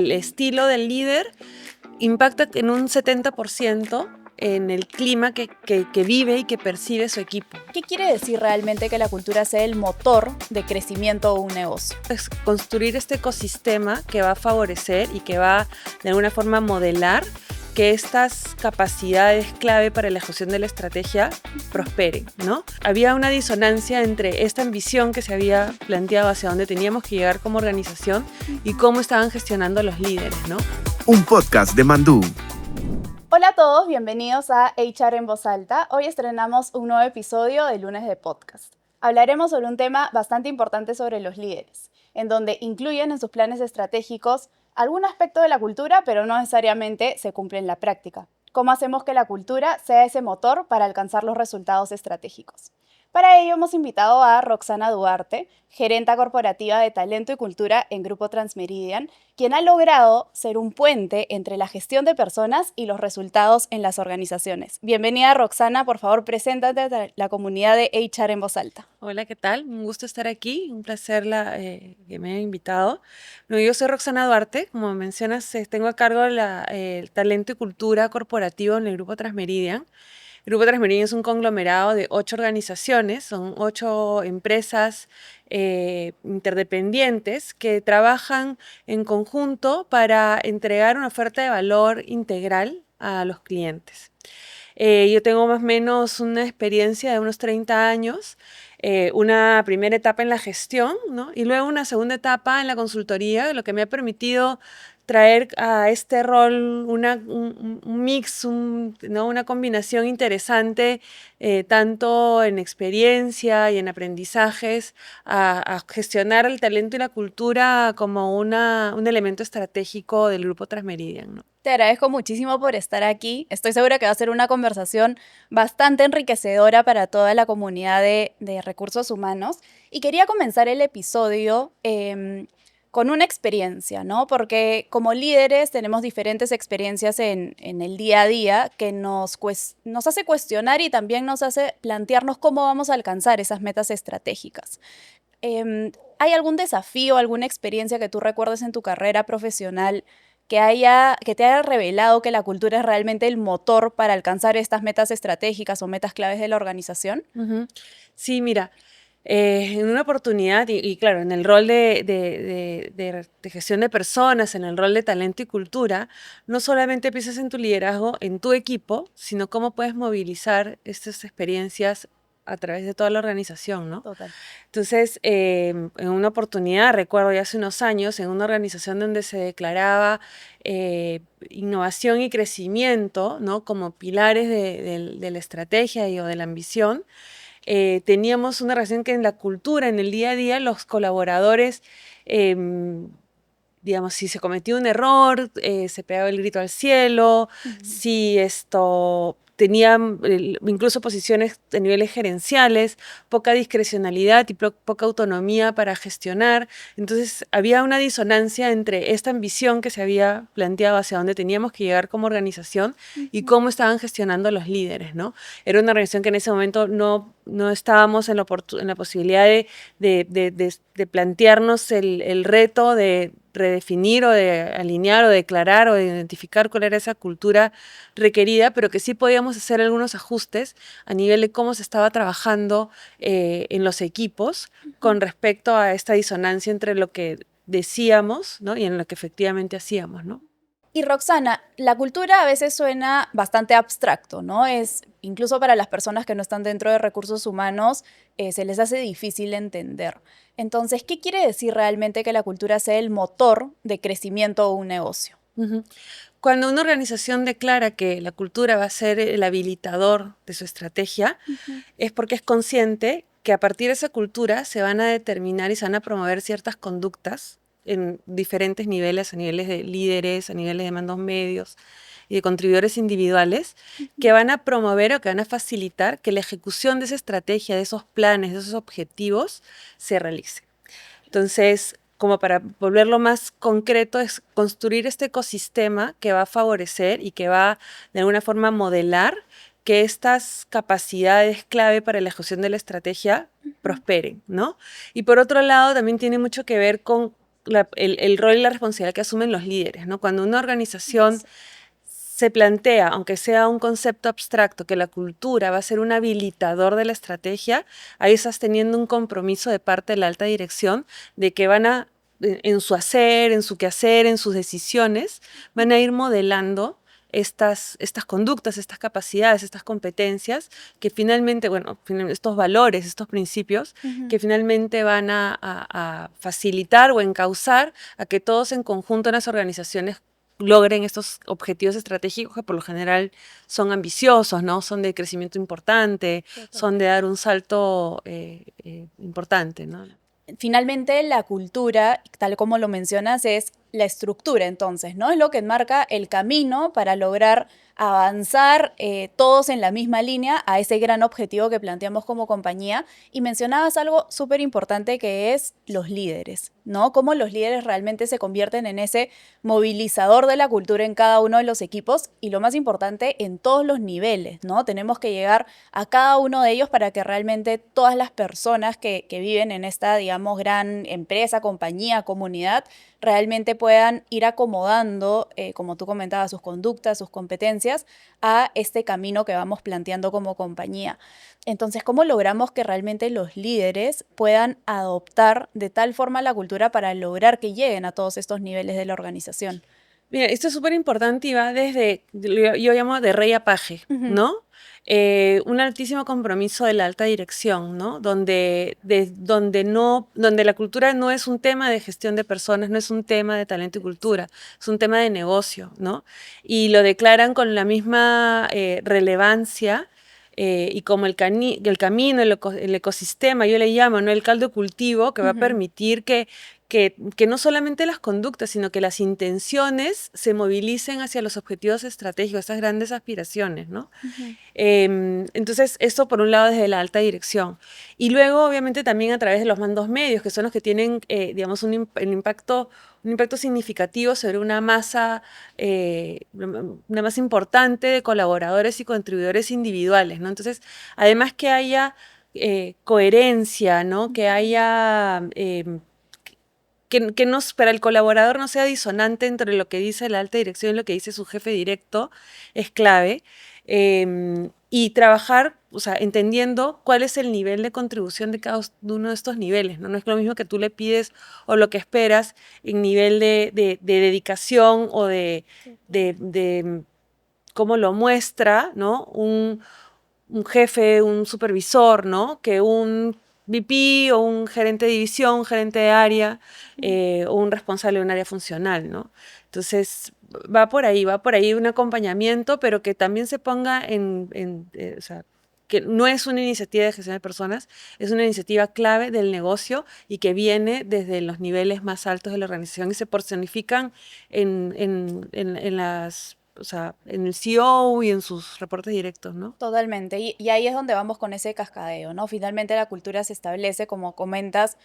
El estilo del líder impacta en un 70% en el clima que vive y que percibe su equipo. ¿Qué quiere decir realmente que la cultura sea el motor de crecimiento de un negocio? Es construir este ecosistema que va a favorecer y que va de alguna forma a modelar que estas capacidades clave para la ejecución de la estrategia prosperen, ¿no? Había una disonancia entre esta ambición que se había planteado hacia dónde teníamos que llegar como organización y cómo estaban gestionando los líderes, ¿no? Un podcast de Mandú. Hola a todos, bienvenidos a HR en Voz Alta. Hoy estrenamos un nuevo episodio de Lunes de Podcast. Hablaremos sobre un tema bastante importante sobre los líderes, en donde incluyen en sus planes estratégicos algún aspecto de la cultura, pero no necesariamente se cumple en la práctica. ¿Cómo hacemos que la cultura sea ese motor para alcanzar los resultados estratégicos? Para ello hemos invitado a Roxana Duarte, gerenta corporativa de talento y cultura en Grupo Transmeridian, quien ha logrado ser un puente entre la gestión de personas y los resultados en las organizaciones. Bienvenida, Roxana, por favor, preséntate a la comunidad de HR en Voz Alta. Hola, ¿qué tal? Un gusto estar aquí, un placer que me hayan invitado. Bueno, yo soy Roxana Duarte, como mencionas, tengo a cargo el talento y cultura corporativo en el Grupo Transmeridian. El Grupo Transmeridian es un conglomerado de 8 organizaciones, son 8 empresas interdependientes que trabajan en conjunto para entregar una oferta de valor integral a los clientes. Yo tengo más o menos una experiencia de unos 30 años, una primera etapa en la gestión, ¿no? Y luego una segunda etapa en la consultoría, lo que me ha permitido traer a este rol un mix, ¿no? Una combinación interesante, tanto en experiencia y en aprendizajes, a gestionar el talento y la cultura como un elemento estratégico del Grupo Transmeridian, ¿no? Te agradezco muchísimo por estar aquí. Estoy segura que va a ser una conversación bastante enriquecedora para toda la comunidad de recursos humanos. Y quería comenzar el episodio con una experiencia, ¿no? Porque como líderes tenemos diferentes experiencias en el día a día que nos hace cuestionar y también nos hace plantearnos cómo vamos a alcanzar esas metas estratégicas. ¿Hay algún desafío, alguna experiencia que tú recuerdes en tu carrera profesional que te haya revelado que la cultura es realmente el motor para alcanzar estas metas estratégicas o metas claves de la organización? Uh-huh. Sí, mira, en una oportunidad, y claro, en el rol de gestión de personas, en el rol de talento y cultura, no solamente piensas en tu liderazgo, en tu equipo, sino cómo puedes movilizar estas experiencias a través de toda la organización, ¿no? Total. Entonces, en una oportunidad, recuerdo ya hace unos años, en una organización donde se declaraba innovación y crecimiento, ¿no? Como pilares de la estrategia o de la ambición, teníamos una relación que en la cultura, en el día a día, los colaboradores, digamos, si se cometía un error, se pegaba el grito al cielo, si esto tenían incluso posiciones de niveles gerenciales, poca discrecionalidad y poca autonomía para gestionar. Entonces había una disonancia entre esta ambición que se había planteado hacia dónde teníamos que llegar como organización y cómo estaban gestionando los líderes, ¿no? Era una organización que en ese momento no estábamos en la posibilidad de plantearnos el reto de redefinir o de alinear o declarar o de identificar cuál era esa cultura requerida, pero que sí podíamos hacer algunos ajustes a nivel de cómo se estaba trabajando en los equipos con respecto a esta disonancia entre lo que decíamos, ¿no? Y en lo que efectivamente hacíamos, ¿no? Y Roxana, la cultura a veces suena bastante abstracto, ¿no? Incluso para las personas que no están dentro de recursos humanos, se les hace difícil entender. Entonces, ¿qué quiere decir realmente que la cultura sea el motor de crecimiento de un negocio? Uh-huh. Cuando una organización declara que la cultura va a ser el habilitador de su estrategia, es porque es consciente que a partir de esa cultura se van a determinar y se van a promover ciertas conductas en diferentes niveles, a niveles de líderes, a niveles de mandos medios y de contribuidores individuales, que van a promover o que van a facilitar que la ejecución de esa estrategia, de esos planes, de esos objetivos, se realice. Entonces, como para volverlo más concreto, es construir este ecosistema que va a favorecer y que va de alguna forma a modelar que estas capacidades clave para la ejecución de la estrategia prosperen, ¿no? Y por otro lado, también tiene mucho que ver con el rol y la responsabilidad que asumen los líderes, ¿no? Cuando una organización se plantea, aunque sea un concepto abstracto, que la cultura va a ser un habilitador de la estrategia, ahí estás teniendo un compromiso de parte de la alta dirección de que van a, en su hacer, en su quehacer, en sus decisiones, van a ir modelando estas conductas, estas capacidades, estas competencias, que finalmente, bueno, estos valores, estos principios, que finalmente van a facilitar o encauzar a que todos en conjunto en las organizaciones logren estos objetivos estratégicos que por lo general son ambiciosos, ¿no? Son de crecimiento importante, son de dar un salto importante, ¿no? Finalmente, la cultura, tal como lo mencionas, es la estructura, entonces, ¿no? Es lo que enmarca el camino para lograr avanzar todos en la misma línea a ese gran objetivo que planteamos como compañía. Y mencionabas algo súper importante que es los líderes, ¿no? Cómo los líderes realmente se convierten en ese movilizador de la cultura en cada uno de los equipos y lo más importante, en todos los niveles, ¿no? Tenemos que llegar a cada uno de ellos para que realmente todas las personas que viven en esta, digamos, gran empresa, compañía, comunidad, realmente puedan ir acomodando, como tú comentabas, sus conductas, sus competencias, a este camino que vamos planteando como compañía. Entonces, ¿cómo logramos que realmente los líderes puedan adoptar de tal forma la cultura para lograr que lleguen a todos estos niveles de la organización? Mira, esto es súper importante y va desde, yo llamo de rey a paje, ¿no? Un altísimo compromiso de la alta dirección, ¿no? Donde la cultura no es un tema de gestión de personas, no es un tema de talento y cultura, es un tema de negocio, ¿no? Y lo declaran con la misma relevancia y como el camino, el ecosistema, yo le llamo, ¿no? El caldo de cultivo que va a permitir que no solamente las conductas, sino que las intenciones se movilicen hacia los objetivos estratégicos, estas grandes aspiraciones, ¿no? Entonces, eso por un lado desde la alta dirección. Y luego, obviamente, también a través de los mandos medios, que son los que tienen, digamos, un impacto significativo sobre una masa importante de colaboradores y contribuidores individuales, ¿no? Entonces, además que haya coherencia, ¿no? Que haya... para el colaborador no sea disonante entre lo que dice la alta dirección y lo que dice su jefe directo, es clave. Y trabajar, o sea, entendiendo cuál es el nivel de contribución de cada uno de estos niveles, ¿no? No es lo mismo que tú le pides o lo que esperas en nivel de dedicación o de cómo lo muestra, ¿no? Un jefe, un supervisor, ¿no? Que un VP o un gerente de división, un gerente de área o un responsable de un área funcional, ¿no? Entonces, va por ahí un acompañamiento, pero que también se ponga o sea, que no es una iniciativa de gestión de personas, es una iniciativa clave del negocio y que viene desde los niveles más altos de la organización y se personifican en las, o sea, en el CEO y en sus reportes directos, ¿no? Totalmente, y ahí es donde vamos con ese cascadeo, ¿no? Finalmente la cultura se establece, como comentas,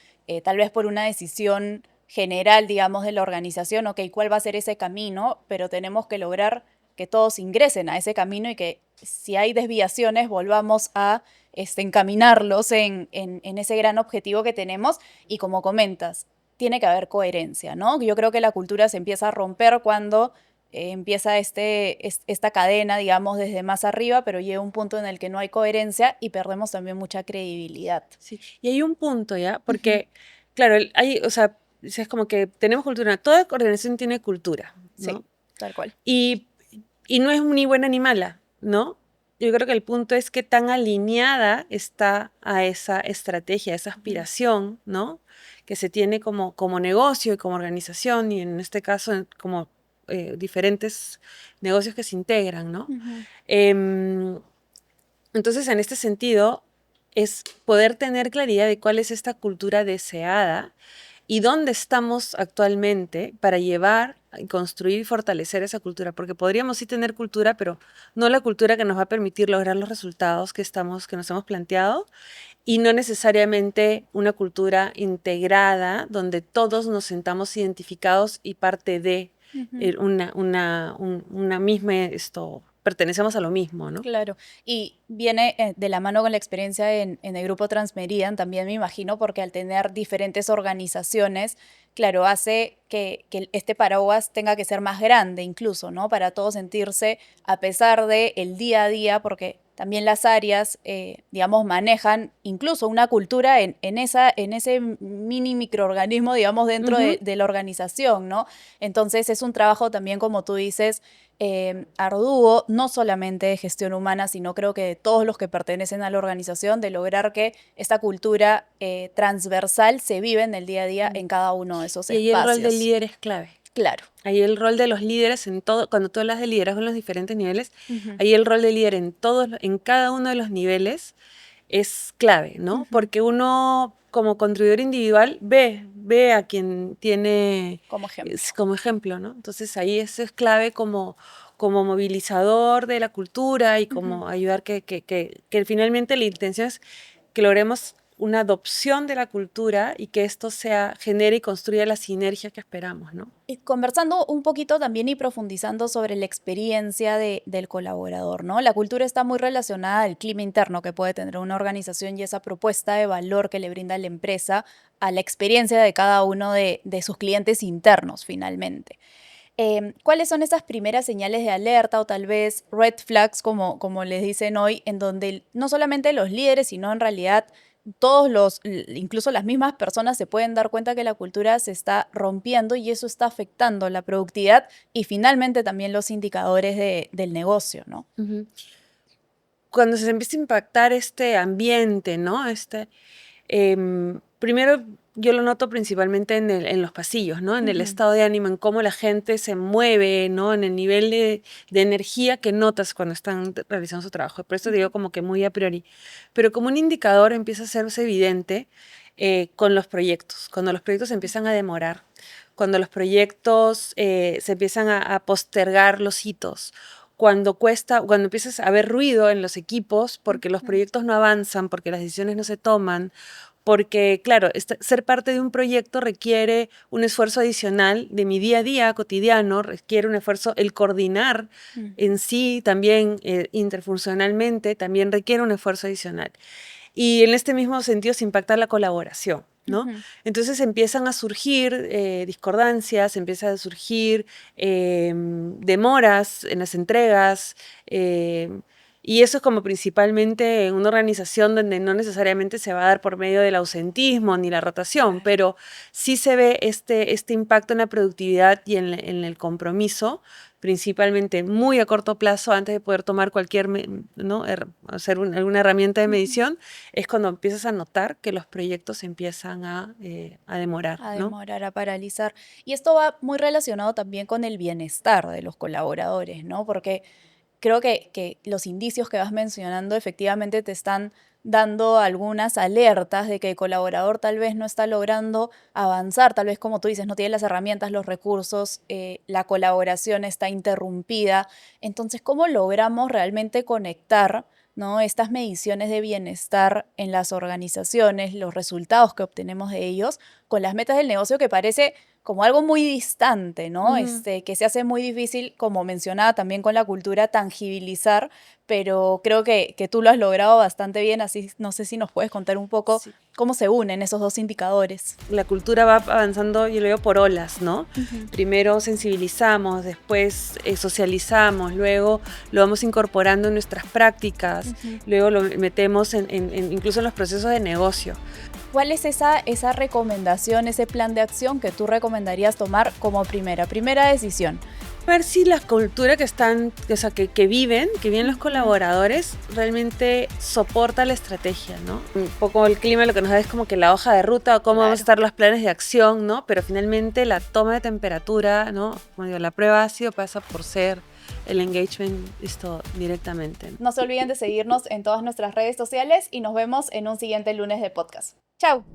tal vez por una decisión general, digamos, de la organización, ok, ¿cuál va a ser ese camino? Pero tenemos que lograr que todos ingresen a ese camino y que si hay desviaciones volvamos a encaminarlos en ese gran objetivo que tenemos y como comentas, tiene que haber coherencia, ¿no? Yo creo que la cultura se empieza a romper cuando empieza esta cadena, digamos, desde más arriba, pero llega un punto en el que no hay coherencia y perdemos también mucha credibilidad. Sí, y hay un punto, ¿ya? Porque, claro, o sea, es como que tenemos cultura, toda organización tiene cultura, ¿no? Sí, tal cual. Y no es ni buena ni mala, ¿no? Yo creo que el punto es qué tan alineada está a esa estrategia, a esa aspiración, ¿no? Que se tiene como negocio y como organización, y en este caso como diferentes negocios que se integran, ¿no? Entonces, en este sentido, es poder tener claridad de cuál es esta cultura deseada y dónde estamos actualmente para llevar, construir y fortalecer esa cultura, porque podríamos sí tener cultura, pero no la cultura que nos va a permitir lograr los resultados que nos hemos planteado, y no necesariamente una cultura integrada donde todos nos sentamos identificados y parte de una misma pertenecemos a lo mismo, ¿no? Claro, y viene de la mano con la experiencia en el grupo Transmeridian, también me imagino, porque al tener diferentes organizaciones, claro, hace que este paraguas tenga que ser más grande incluso, ¿no? Para todos sentirse, a pesar del día a día, porque también las áreas, digamos, manejan incluso una cultura en ese mini microorganismo, digamos, dentro de la organización, ¿no? Entonces es un trabajo también, como tú dices, arduo, no solamente de gestión humana, sino creo que de todos los que pertenecen a la organización, de lograr que esta cultura transversal se vive en el día a día en cada uno de esos Y ahí espacios. el rol del líder es clave. Claro. Ahí el rol de los líderes en todo, cuando tú hablas de liderazgo en los diferentes niveles, ahí el rol del líder en cada uno de los niveles es clave, ¿no? Porque uno como contribuidor individual ve a quien tiene como ejemplo, ¿no? Entonces ahí eso es clave como movilizador de la cultura y como ayudar que finalmente la intención es que logremos una adopción de la cultura y que esto genere y construya la sinergia que esperamos, ¿no? Y conversando un poquito también y profundizando sobre la experiencia del colaborador, ¿no? La cultura está muy relacionada al clima interno que puede tener una organización y esa propuesta de valor que le brinda la empresa a la experiencia de cada uno de sus clientes internos, finalmente. ¿Cuáles son esas primeras señales de alerta o tal vez red flags, como les dicen hoy, en donde no solamente los líderes, sino en realidad incluso las mismas personas se pueden dar cuenta que la cultura se está rompiendo y eso está afectando la productividad y finalmente también los indicadores del negocio, ¿no? Cuando se empieza a impactar este ambiente, ¿no? Primero yo lo noto principalmente en los pasillos, ¿no? En el estado de ánimo, en cómo la gente se mueve, ¿no? En el nivel de energía que notas cuando están realizando su trabajo. Por eso digo como que muy a priori. Pero como un indicador empieza a hacerse evidente con los proyectos. Cuando los proyectos empiezan a demorar, cuando los proyectos se empiezan a postergar los hitos, cuando empiezas a ver ruido en los equipos porque los proyectos no avanzan, porque las decisiones no se toman, porque, claro, ser parte de un proyecto requiere un esfuerzo adicional de mi día a día cotidiano, requiere un esfuerzo, el coordinar en sí también interfuncionalmente, también requiere un esfuerzo adicional. Y en este mismo sentido se impacta la colaboración, ¿no? Entonces empiezan a surgir discordancias, empiezan a surgir demoras en las entregas, y eso es como principalmente en una organización donde no necesariamente se va a dar por medio del ausentismo ni la rotación, pero sí se ve este impacto en la productividad y en el compromiso, principalmente muy a corto plazo, antes de poder tomar cualquier, ¿no? hacer alguna herramienta de medición, es cuando empiezas a notar que los proyectos empiezan a demorar. A ¿no? demorar, a paralizar. Y esto va muy relacionado también con el bienestar de los colaboradores, ¿no? Porque creo que los indicios que vas mencionando efectivamente te están dando algunas alertas de que el colaborador tal vez no está logrando avanzar, tal vez como tú dices, no tiene las herramientas, los recursos, la colaboración está interrumpida. Entonces, ¿cómo logramos realmente conectar, ¿no? estas mediciones de bienestar en las organizaciones, los resultados que obtenemos de ellos, con las metas del negocio que parece como algo muy distante, ¿no? Que se hace muy difícil, como mencionaba también con la cultura, tangibilizar, pero creo que tú lo has logrado bastante bien, así no sé si nos puedes contar un poco cómo se unen esos dos indicadores. La cultura va avanzando, yo lo veo por olas, ¿no? Primero sensibilizamos, después socializamos, luego lo vamos incorporando en nuestras prácticas, luego lo metemos incluso en los procesos de negocio. ¿Cuál es esa recomendación, ese plan de acción que tú recomendarías tomar como primera decisión? Ver si la cultura que viven los colaboradores realmente soporta la estrategia, ¿no? Un poco el clima lo que nos da es como que la hoja de ruta o cómo vamos a estar los planes de acción, ¿no? Pero finalmente la toma de temperatura, ¿no? Como digo, la prueba ácido pasa por ser el engagement directamente. No se olviden de seguirnos en todas nuestras redes sociales y nos vemos en un siguiente lunes de podcast. ¡Chao!